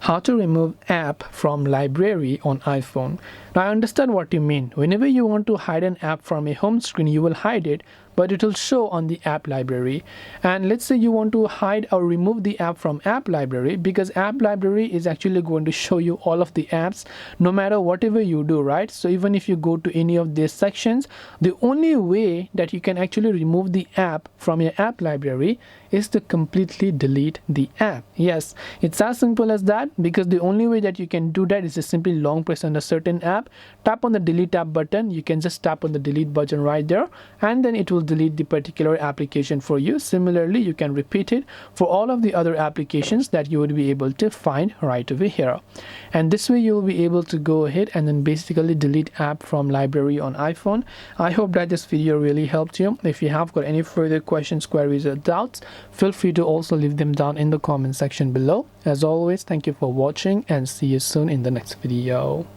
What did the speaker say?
How to remove app from library on iPhone. Now I understand what you mean. Whenever you want to hide an app from a home screen, you will hide it, but it will show on the app library. And let's say you want to hide or remove the app from app library, because app library is actually going to show you all of the apps no matter whatever you do, right? So even if you go to any of these sections, the only way that you can actually remove the app from your app library is to completely delete the app. Yes, it's as simple as that, because the only way that you can do that is to simply long press on a certain app, tap on the delete app button. You can just tap on the delete button right there, and then it will delete the particular application for you. Similarly, you can repeat it for all of the other applications that you would be able to find right over here. And this way you'll be able to go ahead and then basically delete app from library on iPhone. I hope that this video really helped you. If you have got any further questions, queries, or doubts, feel free to also leave them down in the comment section below. As always, thank you for watching and see you soon in the next video.